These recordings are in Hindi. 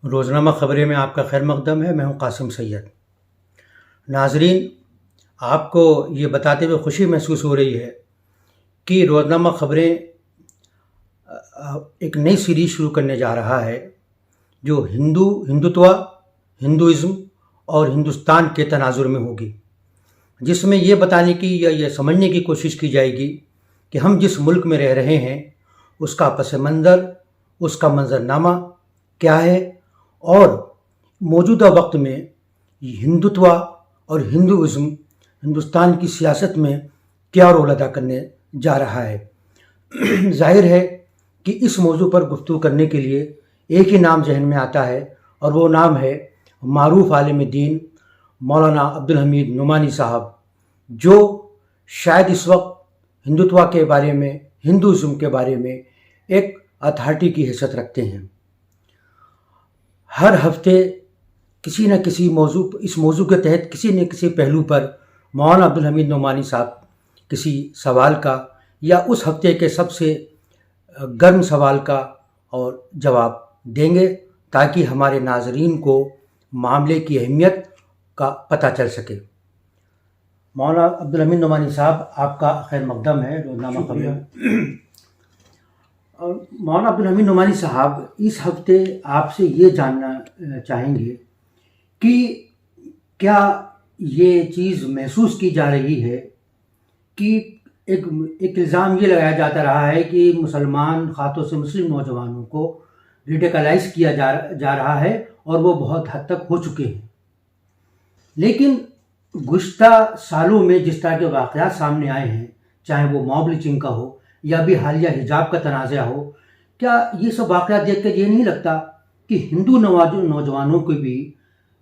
रोज़नामा ख़बरें में आपका खैर मक़दम है। मैं हूं कासिम सैयद। नाज़रीन, आपको ये बताते हुए खुशी महसूस हो रही है कि रोज़नामा ख़बरें एक नई सीरीज़ शुरू करने जा रहा है जो हिंदुत्व, हिंदुइज़्म और हिंदुस्तान के तनाज़ुर में होगी, जिसमें ये बताने की या ये समझने की कोशिश की जाएगी कि हम जिस मुल्क में रह रहे हैं उसका पस मंज़र, उसका मंज़रनामा क्या है और मौजूदा वक्त में हिंदुत्व और हिंदुइज़्म हिंदुस्तान की सियासत में क्या रोल अदा करने जा रहा है। जाहिर है कि इस मौजू पर गुफ्तगू करने के लिए एक ही नाम जहन में आता है और वो नाम है मारूफ आलिम दीन मौलाना अब्दुल हमीद नुमानी साहब, जो शायद इस वक्त हिंदुत्व के बारे में, हिंदुइज़्म के बारे में एक अथॉरिटी की हैसियत रखते हैं। हर हफ्ते किसी न किसी इस मौजू के तहत किसी न किसी पहलू पर मौलाना अब्दुल हमीद नुमानी साहब किसी सवाल का या उस हफ्ते के सबसे गर्म सवाल का और जवाब देंगे, ताकि हमारे नाज़रीन को मामले की अहमियत का पता चल सके। मौलाना अब्दुल हमीद नुमानी साहब, आपका खैर मक़दम है रोज़नामा ख़बरें। और मौलाना अब्दुल हमीद नुमानी साहब, इस हफ्ते आपसे ये जानना चाहेंगे कि क्या ये चीज़ महसूस की जा रही है कि एक इल्ज़ाम ये लगाया जाता रहा है कि मुसलमान, ख़ासतौर से मुस्लिम नौजवानों को रेडिकलाइज़ किया जा रहा है और वो बहुत हद तक हो चुके हैं। लेकिन गुज़िश्ता सालों में जिस तरह के वाक़यात सामने आए हैं, चाहे वो मॉब लिंचिंग का हो या भी हालिया हिजाब का तनाज़ा हो, क्या ये सब वाक़यात देख कर ये नहीं लगता कि हिंदू नौजवानों को भी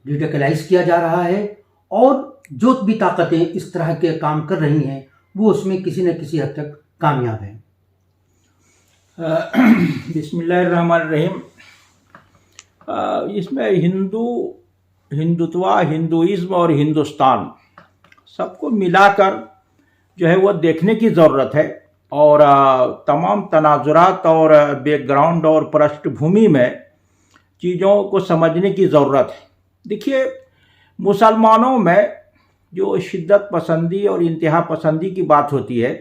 रेडिकलाइज़ किया जा रहा है और जो भी ताकतें इस तरह के काम कर रही हैं वो उसमें किसी न किसी हद तक कामयाब हैं? बिस्मिल्लाहिर्रहमानिर्रहीम। इसमें हिंदुत्व, हिंदुइज़्म और हिंदुस्तान सबको मिलाकर जो है वो देखने की ज़रूरत है और तमाम तनाज़ुरात और बैकग्राउंड और पृष्ठभूमि में चीज़ों को समझने की ज़रूरत है। देखिए, मुसलमानों में जो शिद्दत पसंदी और इंतहा पसंदी की बात होती है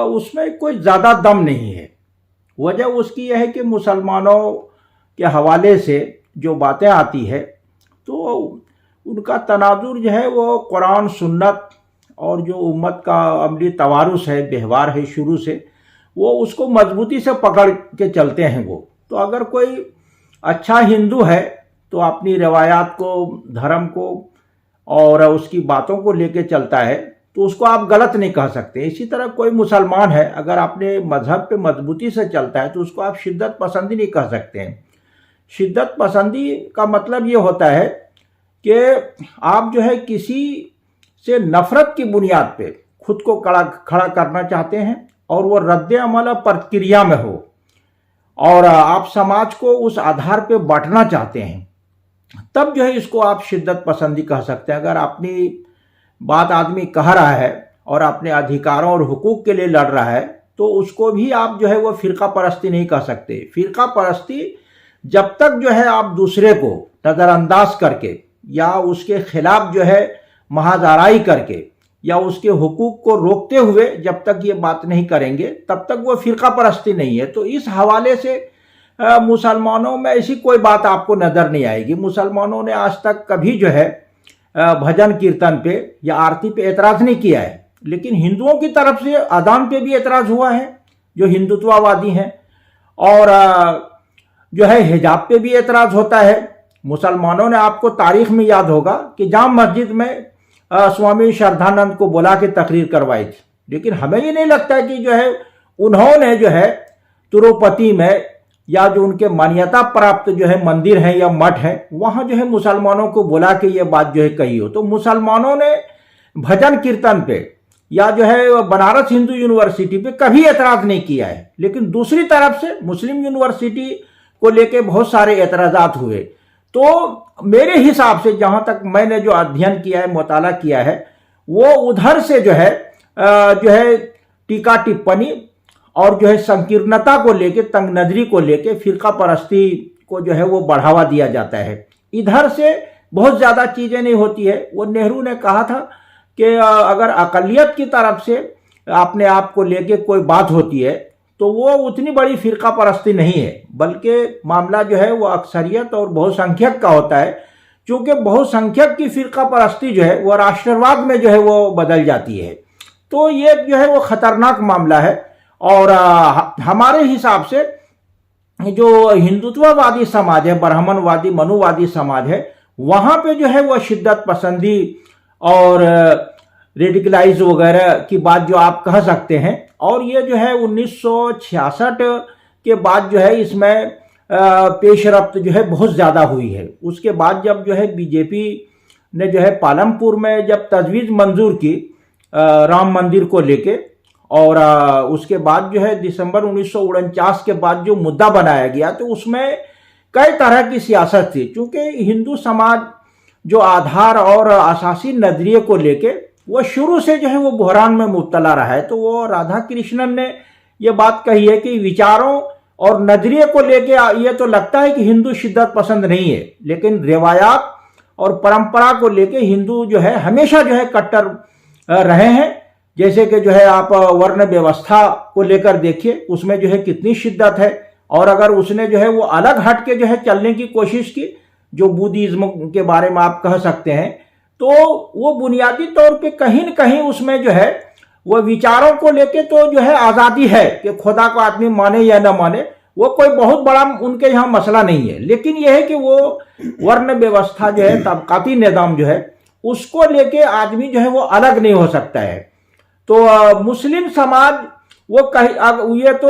उसमें कोई ज़्यादा दम नहीं है। वजह उसकी यह है कि मुसलमानों के हवाले से जो बातें आती है तो उनका तनाजुर जो है वो कुरान, सुन्नत और जो उम्मत का अमली तवारुस है, व्यवहार है शुरू से, वो उसको मजबूती से पकड़ के चलते हैं वो। तो अगर कोई अच्छा हिंदू है तो अपनी रवायात को, धर्म को और उसकी बातों को लेके चलता है, तो उसको आप गलत नहीं कह सकते। इसी तरह कोई मुसलमान है, अगर अपने मजहब पे मजबूती से चलता है तो उसको आप शिद्दत पसंदी नहीं कह सकते हैं। शिद्दत पसंदी का मतलब ये होता है कि आप जो है किसी से नफ़रत की बुनियाद पे खुद को खड़ा करना चाहते हैं और वो रद्द अमल प्रक्रिया में हो और आप समाज को उस आधार पे बांटना चाहते हैं, तब जो है इसको आप शिद्दत पसंदी कह सकते हैं। अगर अपनी बात आदमी कह रहा है और अपने अधिकारों और हुकूक के लिए लड़ रहा है तो उसको भी आप जो है वो फ़िरका परस्ती नहीं कह सकते। फ़िरका परस्ती जब तक जो है आप दूसरे को नज़रअंदाज करके या उसके खिलाफ जो है महाजाराई करके या उसके हुकूक को रोकते हुए जब तक ये बात नहीं करेंगे तब तक वो फ़िरका परस्ती नहीं है। तो इस हवाले से मुसलमानों में ऐसी कोई बात आपको नज़र नहीं आएगी। मुसलमानों ने आज तक कभी जो है भजन कीर्तन पे या आरती पे एतराज़ नहीं किया है, लेकिन हिंदुओं की तरफ से अजान पे भी एतराज़ हुआ है जो हिंदुत्ववादी हैं, और जो है हिजाब पे भी एतराज़ होता है। मुसलमानों ने, आपको तारीख में याद होगा कि जाम मस्जिद में स्वामी श्रद्धानंद को बुला के तकरीर करवाई थी, लेकिन हमें ये नहीं लगता कि जो है उन्होंने जो है तिरुपति में या जो उनके मान्यता प्राप्त जो है मंदिर हैं या मठ हैं वहाँ जो है मुसलमानों को बुला के ये बात जो है कही हो। तो मुसलमानों ने भजन कीर्तन पे या जो है बनारस हिंदू यूनिवर्सिटी पे कभी एतराज़ नहीं किया है, लेकिन दूसरी तरफ से मुस्लिम यूनिवर्सिटी को लेके बहुत सारे एतराज़ात हुए। तो मेरे हिसाब से जहाँ तक मैंने जो अध्ययन किया है, मुताला किया है, वो उधर से जो है टीका टिप्पणी और जो है संकीर्णता को लेके, तंग नजरी को लेके, फिरका परस्ती को जो है वो बढ़ावा दिया जाता है। इधर से बहुत ज़्यादा चीज़ें नहीं होती है। वो नेहरू ने कहा था कि अगर अक़लियत की तरफ से अपने आप को लेके कोई बात होती है तो वो उतनी बड़ी फ़िरका परस्ती नहीं है, बल्कि मामला जो है वो अक्सरियत और बहुसंख्यक का होता है। क्योंकि बहुसंख्यक की फ़िरका परस्ती जो है वो राष्ट्रवाद में जो है वो बदल जाती है। तो ये जो है वो ख़तरनाक मामला है। और हमारे हिसाब से जो हिंदुत्ववादी समाज है, ब्राह्मणवादी मनुवादी समाज है, वहाँ पे जो है वो शिद्दत पसंदी और रेडिकलाइज वगैरह की बात जो आप कह सकते हैं। और ये जो है 1966 के बाद जो है इसमें पेशरफ्त जो है बहुत ज़्यादा हुई है। उसके बाद जब जो है बीजेपी ने जो है पालमपुर में जब तजवीज़ मंजूर की राम मंदिर को लेके, और उसके बाद जो है दिसंबर 1949 के बाद जो मुद्दा बनाया गया तो उसमें कई तरह की सियासत थी। क्योंकि हिंदू समाज जो आधार और आसासी नजरिए को लेके वो शुरू से जो है वो बहरान में मुब्तला रहा है। तो वो राधा कृष्णन ने ये बात कही है कि विचारों और नजरिए को लेके ये तो लगता है कि हिंदू शिद्दत पसंद नहीं है, लेकिन रिवायात और परंपरा को लेके हिंदू जो है हमेशा जो है कट्टर रहे हैं। जैसे कि जो है आप वर्ण व्यवस्था को लेकर देखिए, उसमें जो है कितनी शिद्दत है। और अगर उसने जो है वो अलग हट के जो है चलने की कोशिश की, जो बुद्धिज्म के बारे में आप कह सकते हैं, तो वो बुनियादी तौर पे कहीं न कहीं उसमें जो है वो विचारों को लेके तो जो है आज़ादी है कि खुदा को आदमी माने या न माने, वो कोई बहुत बड़ा उनके यहाँ मसला नहीं है। लेकिन यह है कि वो वर्ण व्यवस्था जो है, तबकाती निज़ाम जो है, उसको लेके आदमी जो है वो अलग नहीं हो सकता है। तो मुस्लिम समाज वो ये तो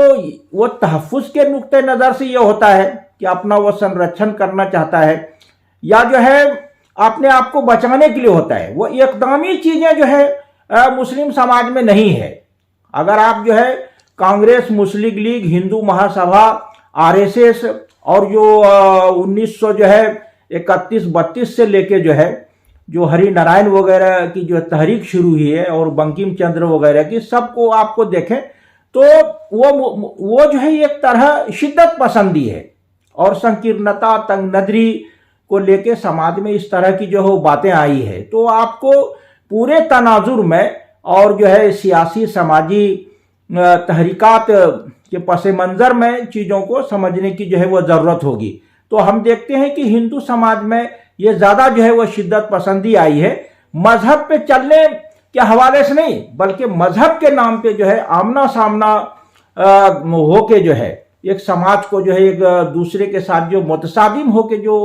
वो तहफ़्फ़ुज़ के नुक्ते नज़र से ये होता है कि अपना वो संरक्षण करना चाहता है, या जो है अपने आप को बचाने के लिए होता है। वो इक़दामी चीज़ें जो है मुस्लिम समाज में नहीं है। अगर आप जो है कांग्रेस, मुस्लिम लीग, हिंदू महासभा, आरएसएस और जो 1900 जो है 31-32 से लेके जो है जो हरि नारायण वगैरह की जो तहरीक शुरू हुई है और बंकिम चंद्र वगैरह की, सबको आपको देखें तो वो जो है एक तरह शिद्दत पसंदी है और संकीर्णता, तंग नजरी को लेके समाज में इस तरह की जो है बातें आई है। तो आपको पूरे तनाजुर में और जो है सियासी समाजी तहरीकात के पस मंज़र में चीज़ों को समझने की जो है वो ज़रूरत होगी। तो हम देखते हैं कि हिंदू समाज में ये ज़्यादा जो है वो शिद्दत पसंदी आई है, मजहब पे चलने के हवाले से नहीं, बल्कि मजहब के नाम पे जो है आमना सामना हो के जो है एक समाज को जो है एक दूसरे के साथ जो मुतसादिम हो के जो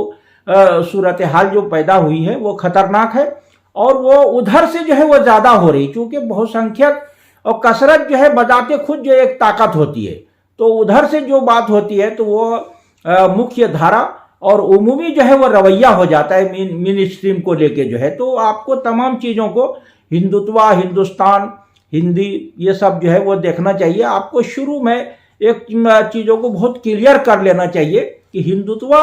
सूरत हाल जो पैदा हुई है वो खतरनाक है। और वो उधर से जो है वो ज़्यादा हो रही, क्योंकि बहुसंख्यक और कसरत जो है बजाते खुद जो एक ताकत होती है। तो उधर से जो बात होती है तो वो मुख्य धारा और उमूमी जो है वो रवैया हो जाता है मेन स्ट्रीम को लेके जो है। तो आपको तमाम चीज़ों को हिंदुत्व, हिंदुस्तान, हिंदी, ये सब जो है वो देखना चाहिए। आपको शुरू में एक चीज़ों को बहुत क्लियर कर लेना चाहिए कि हिंदुत्व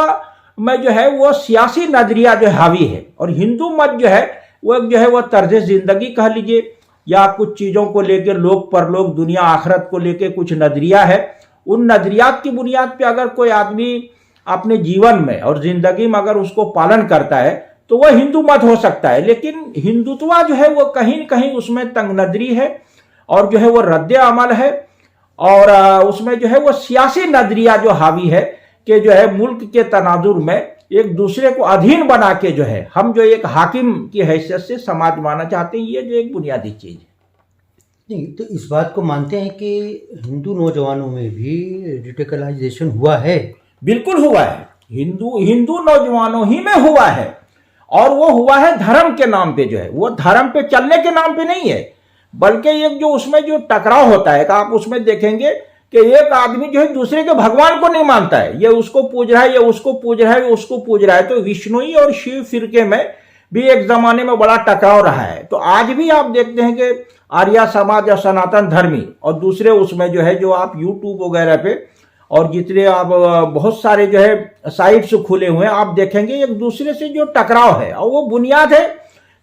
में जो है वो सियासी नजरिया जो हावी है, और हिंदू मत जो है वो तर्ज जिंदगी कह लीजिए, या कुछ चीज़ों को लेकर लोक परलोक, दुनिया आखिरत को लेकर कुछ नजरिया है। उन नजरियात की बुनियाद पे अगर कोई आदमी अपने जीवन में और जिंदगी में अगर उसको पालन करता है तो वह हिंदू मत हो सकता है। लेकिन हिंदुत्व जो है वो कहीं न कहीं उसमें तंग नजरी है और जो है वो रद्द अमल है, और उसमें जो है वो सियासी नजरिया जो हावी है कि जो है मुल्क के तनाजुर में एक दूसरे को अधीन बना के जो है हम जो एक हाकिम की हैसियत से समाज माना चाहते हैं, ये जो एक बुनियादी चीज़ है। नहीं, तो इस बात को मानते हैं कि हिंदू नौजवानों में भी रेडिकलाइजेशन हुआ है? बिल्कुल हुआ है। हिंदू नौजवानों ही में हुआ है, और वो हुआ है धर्म के नाम पे। जो है वो धर्म पे चलने के नाम पे नहीं है, बल्कि एक जो उसमें जो टकराव होता है, आप उसमें देखेंगे कि एक आदमी जो है दूसरे के भगवान को नहीं मानता है, ये उसको पूज रहा है, ये उसको पूज रहा है, ये उसको पूज रहा है। तो विष्णुई और शिव फिरके में भी एक जमाने में बड़ा टकराव रहा है। तो आज भी आप देखते हैं कि आर्य समाज या सनातन धर्मी और दूसरे उसमें जो है जो आप यूट्यूब वगैरह पे और जितने आप बहुत सारे जो है साइट्स खुले हुए हैं, आप देखेंगे एक दूसरे से जो टकराव है, और वो बुनियाद है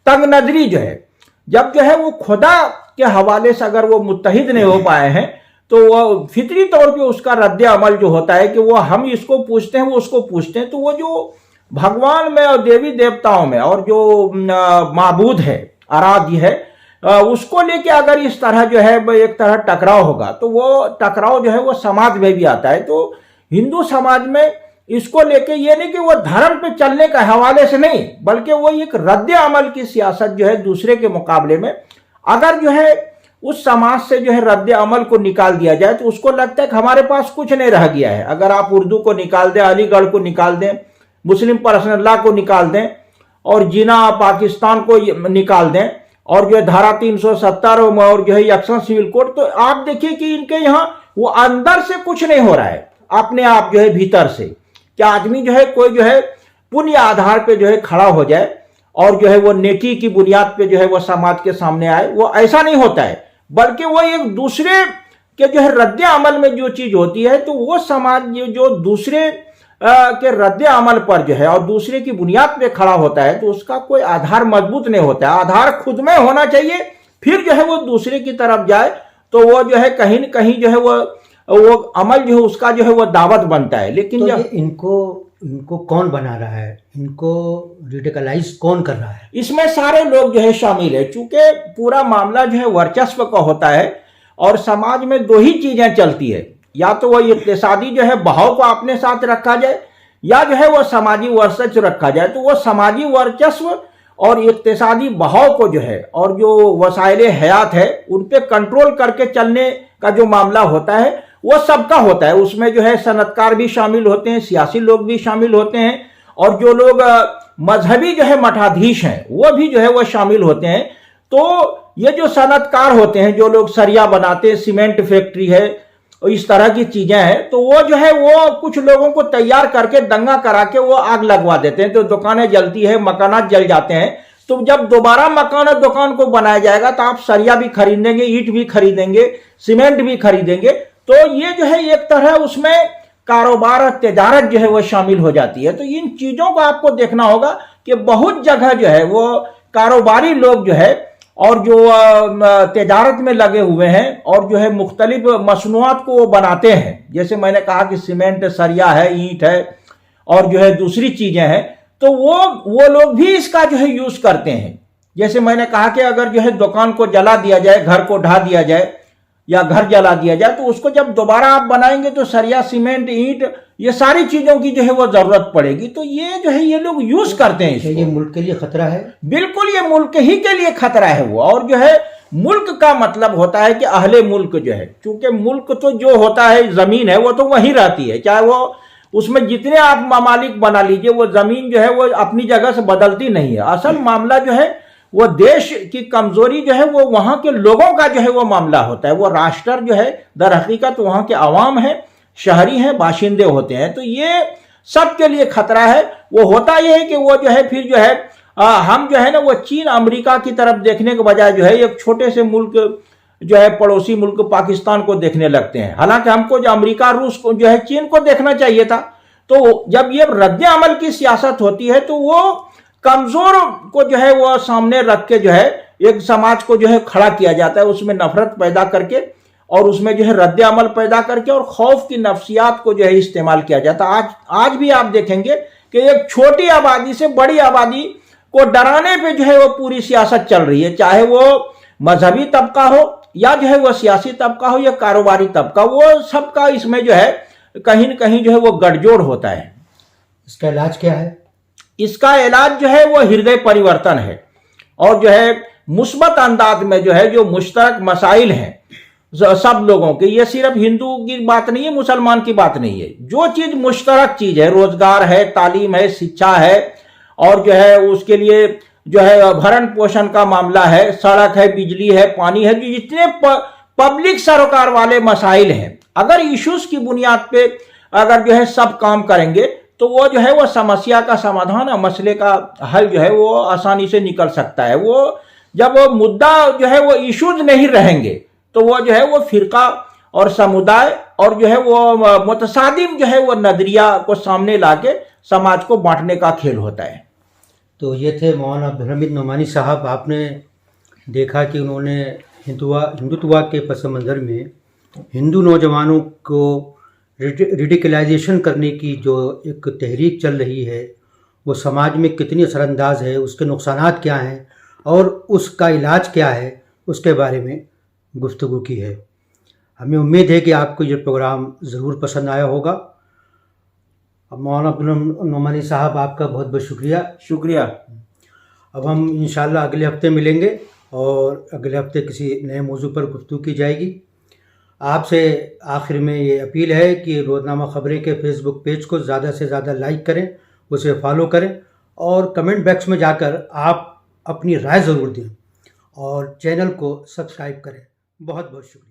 तंग नजरी जो है। जब जो है वो खुदा के हवाले से अगर वो मुत्तहिद नहीं हो पाए हैं तो वो फितरी तौर पे उसका रद्द अमल जो होता है कि वो हम इसको पूछते हैं वो उसको पूछते हैं, तो वो जो भगवान में और देवी देवताओं में और जो माबूद है, आराध्य है, उसको लेके अगर इस तरह जो है एक तरह टकराव होगा तो वो टकराव जो है वो समाज में भी आता है। तो हिंदू समाज में इसको लेके ये नहीं कि वो धर्म पे चलने का हवाले से नहीं, बल्कि वो एक रद्द अमल की सियासत जो है दूसरे के मुकाबले में, अगर जो है उस समाज से जो है रद्द अमल को निकाल दिया जाए तो उसको लगता है कि हमारे पास कुछ नहीं रह गया है। अगर आप उर्दू को निकाल दें, अलीगढ़ को निकाल दें, मुस्लिम पर्सनल लॉ को निकाल दें और जिना पाकिस्तान को निकाल दें और जो है धारा 370 और जो है एक्शन सिविल कोड, तो आप देखिए कि इनके यहाँ वो अंदर से कुछ नहीं हो रहा है, अपने आप जो है भीतर से क्या आदमी जो है कोई जो है पुण्य आधार पे जो है खड़ा हो जाए और जो है वो नेकी की बुनियाद पे जो है वो समाज के सामने आए, वो ऐसा नहीं होता है, बल्कि वो एक दूसरे के जो है रद्द अमल में जो चीज होती है तो वो समाज जो दूसरे के रद्द अमल पर जो है और दूसरे की बुनियाद पे खड़ा होता है तो उसका कोई आधार मजबूत नहीं होता है। आधार खुद में होना चाहिए, फिर जो है वो दूसरे की तरफ जाए तो वो जो है कहीं न कहीं जो है वो अमल जो है उसका जो है वो दावत बनता है। लेकिन तो जब इनको कौन बना रहा है, इनको रेडिकलाइज कौन कर रहा है? इसमें सारे लोग जो है शामिल है, चूंकि पूरा मामला जो है वर्चस्व का होता है और समाज में दो ही चीजें चलती है, या तो वो इक्तिसादी जो है बहाव को अपने साथ रखा जाए या जो है वो समाजी वर्चस्व रखा जाए। तो वो समाजी वर्चस्व और इक्तिसादी बहाव को जो है और जो वसाइले हयात है उन पे कंट्रोल करके चलने का जो मामला होता है वो सबका होता है। उसमें जो है सनतकार भी शामिल होते हैं, सियासी लोग भी शामिल होते हैं और जो लोग मजहबी जो है मठाधीश हैं वो भी जो है वो शामिल होते हैं। तो ये जो सनतकार होते हैं, जो लोग सरिया बनाते हैं, सीमेंट फैक्ट्री है, इस तरह की चीजें हैं, तो वो जो है वो कुछ लोगों को तैयार करके दंगा करा के वो आग लगवा देते हैं, तो दुकानें जलती है, मकानात जल जाते हैं। तो जब दोबारा मकान और दुकान को बनाया जाएगा तो आप सरिया भी खरीदेंगे, ईंट भी खरीदेंगे, सीमेंट भी खरीदेंगे। तो ये जो है एक तरह उसमें कारोबार और तजारत जो है वो शामिल हो जाती है। तो इन चीजों को आपको देखना होगा कि बहुत जगह जो है वो कारोबारी लोग जो है और जो तजारत में लगे हुए हैं और जो है मुख्तलिफ मसनूआत को वो बनाते हैं, जैसे मैंने कहा कि सीमेंट, सरिया है, ईंट है और जो है दूसरी चीजें हैं, तो वो लोग भी इसका जो है यूज करते हैं। जैसे मैंने कहा कि अगर जो है दुकान को जला दिया जाए, घर को ढा दिया जाए या घर जला दिया जाए, तो उसको जब दोबारा आप बनाएंगे तो सरिया, सीमेंट, ईंट, ये सारी चीजों की जो है वो जरूरत पड़ेगी। तो ये जो है ये लोग यूज करते हैं इसको। ये मुल्क के लिए खतरा है? बिल्कुल, ये मुल्क ही के लिए खतरा है वो। और जो है मुल्क का मतलब होता है कि अहले मुल्क जो है, क्योंकि मुल्क तो जो होता है जमीन है वो तो वहीं रहती है, चाहे वो उसमें जितने आप ममालिक बना लीजिए, वो जमीन जो है वो अपनी जगह से बदलती नहीं है। असल मामला जो है वो देश की कमजोरी जो है वो वहां के लोगों का जो है वो मामला होता है। वो राष्ट्र जो है दर हकीकत वहां के अवाम है, शहरी हैं, बाशिंदे होते हैं। तो ये सबके लिए खतरा है। वो होता यह है कि वो जो है फिर जो है हम जो है ना वो चीन अमेरिका की तरफ देखने के बजाय जो है एक छोटे से मुल्क जो है पड़ोसी मुल्क पाकिस्तान को देखने लगते हैं। हालांकि हमको जो अमेरिका, रूस को जो है चीन को देखना चाहिए था। तो जब ये रद्द अमल की सियासत होती है तो वो कमजोर को जो है वो सामने रख के जो है एक समाज को जो है खड़ा किया जाता है, उसमें नफरत पैदा करके और उसमें जो है रद्द अमल पैदा करके और खौफ की नफ्सियात को जो है इस्तेमाल किया जाता है। आज भी आप देखेंगे कि एक छोटी आबादी से बड़ी आबादी को डराने पे जो है वो पूरी सियासत चल रही है, चाहे वो मजहबी तबका हो या जो है वो सियासी तबका हो या कारोबारी तबका, वो सबका इसमें जो है कहीं न कहीं जो है वो गठजोड़ होता है। इसका इलाज क्या है? इसका इलाज जो है वो हृदय परिवर्तन है और जो है मुस्बत अंदाज में जो है जो मुश्तरक मसाइल हैं सब लोगों के, ये सिर्फ हिंदू की बात नहीं है, मुसलमान की बात नहीं है, जो चीज मुश्तरक चीज है, रोजगार है, तालीम है, शिक्षा है और जो है उसके लिए जो है भरण पोषण का मामला है, सड़क है, बिजली है, पानी है, जो जितने पब्लिक सरोकार वाले मसाइल हैं, अगर इश्यूज की बुनियाद पे अगर जो है सब काम करेंगे तो वो जो है वो समस्या का समाधान और मसले का हल जो है वो आसानी से निकल सकता है। वो जब वो मुद्दा जो है वो इश्यूज नहीं रहेंगे तो वो जो है वो फिरका और समुदाय और जो है वो मुतसादिम जो है वो नजरिया को सामने लाके समाज को बांटने का खेल होता है। तो ये थे मौलाना अब्दुल हमीद नोमानी साहब। आपने देखा कि उन्होंने हिंदुत्व के पस मंज़र में हिंदू नौजवानों को रेडिकलाइजेशन करने की जो एक तहरीक चल रही है वो समाज में कितनी असरअंदाज है, उसके नुकसानात क्या हैं और उसका इलाज क्या है, उसके बारे में गुफ्तगू की है। हमें उम्मीद है कि आपको ये प्रोग्राम ज़रूर पसंद आया होगा। अब मौलाना अब्दुल नोमानी साहब, आपका बहुत बहुत शुक्रिया। शुक्रिया। अब हम इंशाल्लाह अगले हफ्ते मिलेंगे और अगले हफ्ते किसी नए मौजू पर गुफ्तगू की जाएगी। आपसे आखिर में ये अपील है कि रोज़नामा ख़बरें के फेसबुक पेज को ज़्यादा से ज़्यादा लाइक करें, उसे फॉलो करें और कमेंट बॉक्स में जाकर आप अपनी राय ज़रूर दें और चैनल को सब्सक्राइब करें। बहुत बहुत शुक्रिया।